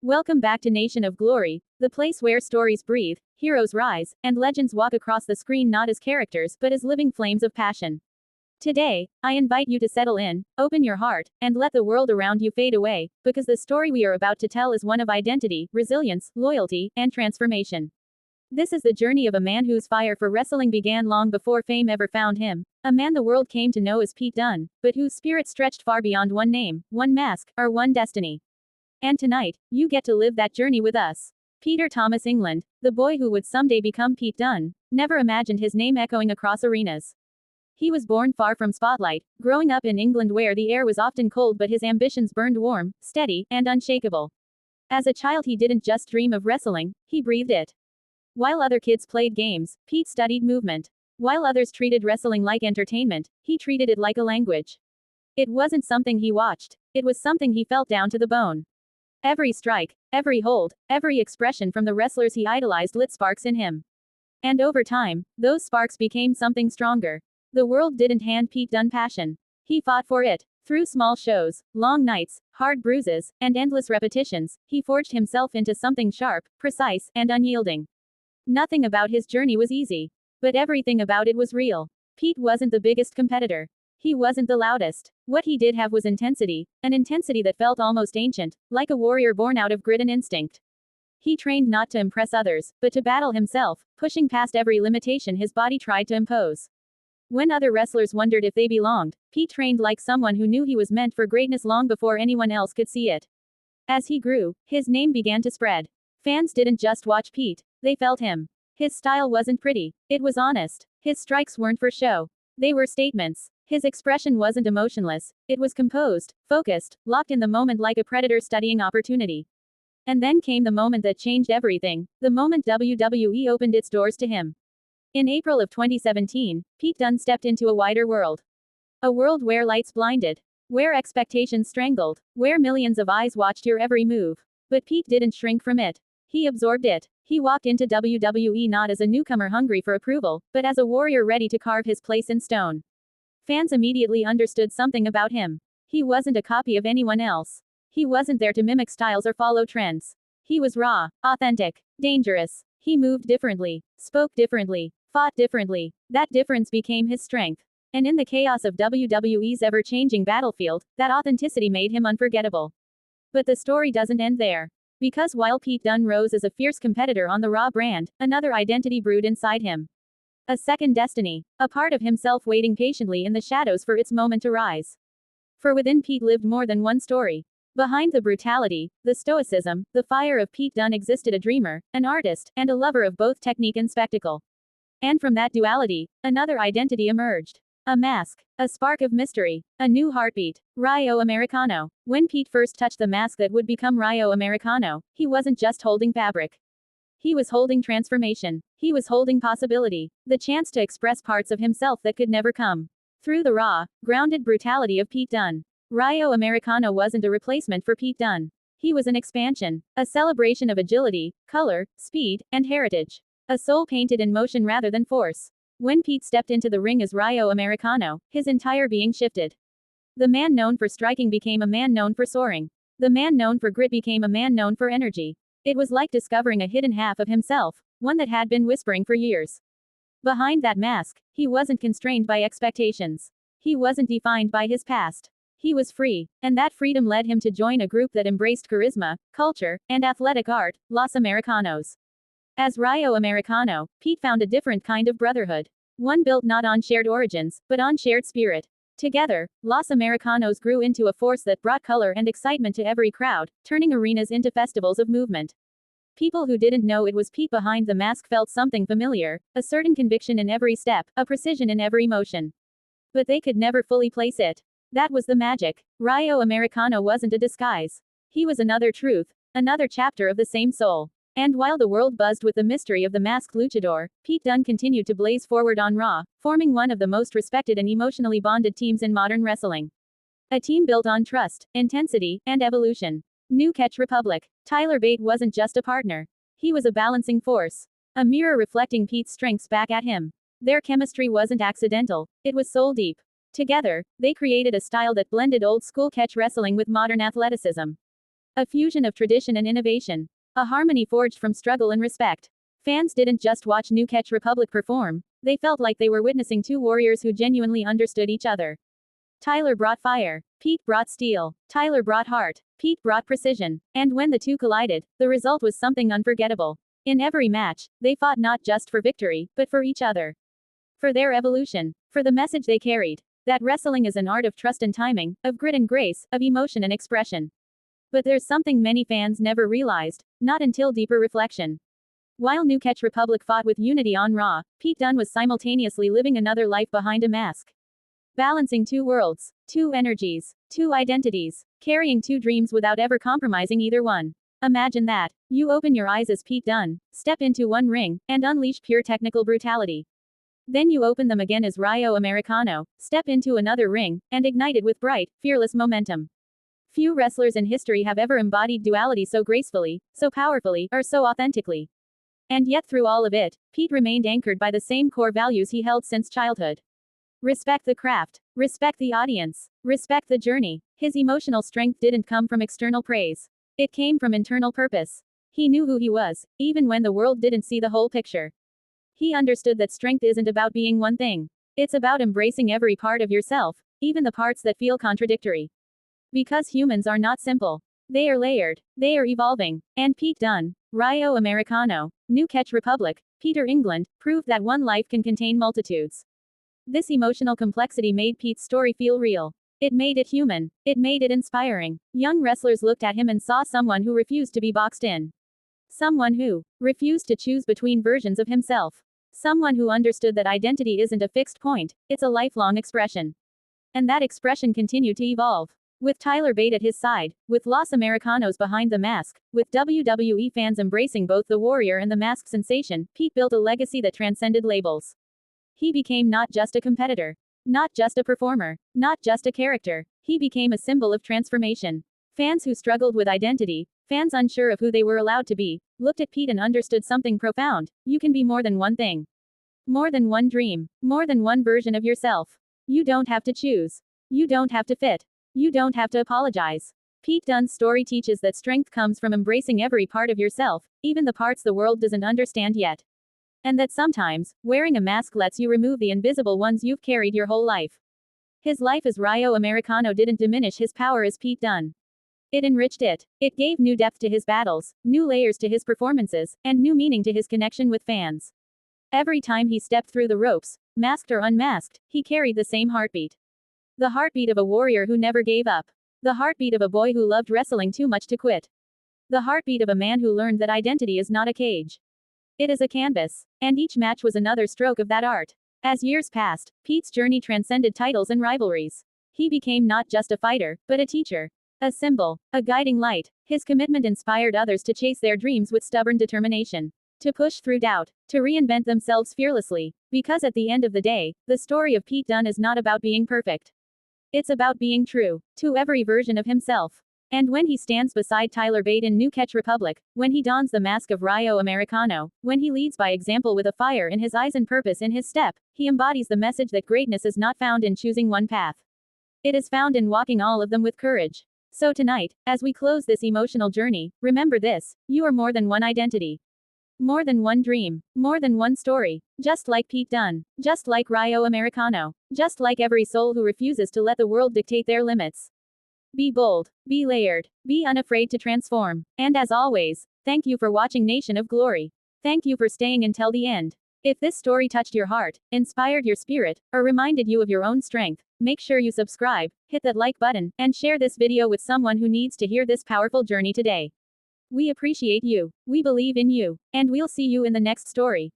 Welcome back to Nation of Glory, the place where stories breathe, heroes rise, and legends walk across the screen not as characters but as living flames of passion. Today, I invite you to settle in, open your heart, and let the world around you fade away, because the story we are about to tell is one of identity, resilience, loyalty, and transformation. This is the journey of a man whose fire for wrestling began long before fame ever found him, a man the world came to know as Pete Dunne, but whose spirit stretched far beyond one name, one mask, or one destiny. And tonight, you get to live that journey with us. Peter Thomas England, the boy who would someday become Pete Dunne, never imagined his name echoing across arenas. He was born far from spotlight, growing up in England where the air was often cold but his ambitions burned warm, steady, and unshakable. As a child he didn't just dream of wrestling, he breathed it. While other kids played games, Pete studied movement. While others treated wrestling like entertainment, he treated it like a language. It wasn't something he watched, it was something he felt down to the bone. Every strike, every hold, every expression from the wrestlers he idolized lit sparks in him. And over time, those sparks became something stronger. The world didn't hand Pete Dunne passion. He fought for it. Through small shows, long nights, hard bruises, and endless repetitions, he forged himself into something sharp, precise, and unyielding. Nothing about his journey was easy. But everything about it was real. Pete wasn't the biggest competitor. He wasn't the loudest. What he did have was intensity, an intensity that felt almost ancient, like a warrior born out of grit and instinct. He trained not to impress others, but to battle himself, pushing past every limitation his body tried to impose. When other wrestlers wondered if they belonged, Pete trained like someone who knew he was meant for greatness long before anyone else could see it. As he grew, his name began to spread. Fans didn't just watch Pete, they felt him. His style wasn't pretty, it was honest. His strikes weren't for show. They were statements. His expression wasn't emotionless, it was composed, focused, locked in the moment like a predator studying opportunity. And then came the moment that changed everything, the moment WWE opened its doors to him. In April of 2017, Pete Dunne stepped into a wider world. A world where lights blinded. Where expectations strangled. Where millions of eyes watched your every move. But Pete didn't shrink from it. He absorbed it. He walked into WWE not as a newcomer hungry for approval, but as a warrior ready to carve his place in stone. Fans immediately understood something about him. He wasn't a copy of anyone else. He wasn't there to mimic styles or follow trends. He was raw, authentic, dangerous. He moved differently, spoke differently, fought differently. That difference became his strength. And in the chaos of WWE's ever-changing battlefield, that authenticity made him unforgettable. But the story doesn't end there. Because while Pete Dunne rose as a fierce competitor on the Raw brand, another identity brewed inside him. A second destiny, a part of himself waiting patiently in the shadows for its moment to rise. For within Pete lived more than one story. Behind the brutality, the stoicism, the fire of Pete Dunne existed a dreamer, an artist, and a lover of both technique and spectacle. And from that duality, another identity emerged. A mask, a spark of mystery, a new heartbeat. Rayo Americano. When Pete first touched the mask that would become Rayo Americano, he wasn't just holding fabric. He was holding transformation. He was holding possibility. The chance to express parts of himself that could never come. Through the raw, grounded brutality of Pete Dunne. Rayo Americano wasn't a replacement for Pete Dunne. He was an expansion. A celebration of agility, color, speed, and heritage. A soul painted in motion rather than force. When Pete stepped into the ring as Rayo Americano, his entire being shifted. The man known for striking became a man known for soaring. The man known for grit became a man known for energy. It was like discovering a hidden half of himself, one that had been whispering for years. Behind that mask, he wasn't constrained by expectations. He wasn't defined by his past. He was free, and that freedom led him to join a group that embraced charisma, culture, and athletic art, Los Americanos. As Rayo Americano, Pete found a different kind of brotherhood. One built not on shared origins, but on shared spirit. Together, Los Americanos grew into a force that brought color and excitement to every crowd, turning arenas into festivals of movement. People who didn't know it was Pete behind the mask felt something familiar, a certain conviction in every step, a precision in every motion. But they could never fully place it. That was the magic. Rayo Americano wasn't a disguise. He was another truth, another chapter of the same soul. And while the world buzzed with the mystery of the masked luchador, Pete Dunne continued to blaze forward on Raw, forming one of the most respected and emotionally bonded teams in modern wrestling. A team built on trust, intensity, and evolution. New Catch Republic. Tyler Bate wasn't just a partner. He was a balancing force. A mirror reflecting Pete's strengths back at him. Their chemistry wasn't accidental, it was soul deep. Together, they created a style that blended old school catch wrestling with modern athleticism. A fusion of tradition and innovation. A harmony forged from struggle and respect. Fans didn't just watch New Catch Republic perform, they felt like they were witnessing two warriors who genuinely understood each other. Tyler brought fire. Pete brought steel. Tyler brought heart. Pete brought precision. And when the two collided, the result was something unforgettable. In every match, they fought not just for victory, but for each other. For their evolution. For the message they carried. That wrestling is an art of trust and timing, of grit and grace, of emotion and expression. But there's something many fans never realized, not until deeper reflection. While New Catch Republic fought with unity on Raw, Pete Dunne was simultaneously living another life behind a mask. Balancing two worlds, two energies, two identities, carrying two dreams without ever compromising either one. Imagine that. You open your eyes as Pete Dunne, step into one ring, and unleash pure technical brutality. Then you open them again as Rayo Americano, step into another ring, and ignite it with bright, fearless momentum. Few wrestlers in history have ever embodied duality so gracefully, so powerfully, or so authentically. And yet through all of it, Pete remained anchored by the same core values he held since childhood. Respect the craft. Respect the audience. Respect the journey. His emotional strength didn't come from external praise. It came from internal purpose. He knew who he was, even when the world didn't see the whole picture. He understood that strength isn't about being one thing. It's about embracing every part of yourself, even the parts that feel contradictory. Because humans are not simple. They are layered. They are evolving. And Pete Dunne, Rayo Americano, New Catch Republic, Peter England, proved that one life can contain multitudes. This emotional complexity made Pete's story feel real. It made it human. It made it inspiring. Young wrestlers looked at him and saw someone who refused to be boxed in. Someone who refused to choose between versions of himself. Someone who understood that identity isn't a fixed point, it's a lifelong expression. And that expression continued to evolve. With Tyler Bate at his side, with Los Americanos behind the mask, with WWE fans embracing both the warrior and the mask sensation, Pete built a legacy that transcended labels. He became not just a competitor, not just a performer, not just a character, he became a symbol of transformation. Fans who struggled with identity, fans unsure of who they were allowed to be, looked at Pete and understood something profound. You can be more than one thing. More than one dream. More than one version of yourself. You don't have to choose. You don't have to fit. You don't have to apologize. Pete Dunne's story teaches that strength comes from embracing every part of yourself, even the parts the world doesn't understand yet. And that sometimes, wearing a mask lets you remove the invisible ones you've carried your whole life. His life as Rayo Americano didn't diminish his power as Pete Dunne. It enriched it. It gave new depth to his battles, new layers to his performances, and new meaning to his connection with fans. Every time he stepped through the ropes, masked or unmasked, he carried the same heartbeat. The heartbeat of a warrior who never gave up. The heartbeat of a boy who loved wrestling too much to quit. The heartbeat of a man who learned that identity is not a cage. It is a canvas. And each match was another stroke of that art. As years passed, Pete's journey transcended titles and rivalries. He became not just a fighter, but a teacher. A symbol. A guiding light. His commitment inspired others to chase their dreams with stubborn determination. To push through doubt. To reinvent themselves fearlessly. Because at the end of the day, the story of Pete Dunne is not about being perfect. It's about being true to every version of himself. And when he stands beside Tyler Bate in New Catch Republic, when he dons the mask of Rayo Americano, when he leads by example with a fire in his eyes and purpose in his step, he embodies the message that greatness is not found in choosing one path. It is found in walking all of them with courage. So tonight, as we close this emotional journey, remember this: you are more than one identity. More than one dream. More than one story. Just like Pete Dunne. Just like Rayo Americano. Just like every soul who refuses to let the world dictate their limits. Be bold. Be layered. Be unafraid to transform. And as always, thank you for watching Nation of Glory. Thank you for staying until the end. If this story touched your heart, inspired your spirit, or reminded you of your own strength, make sure you subscribe, hit that like button, and share this video with someone who needs to hear this powerful journey today. We appreciate you. We believe in you. And we'll see you in the next story.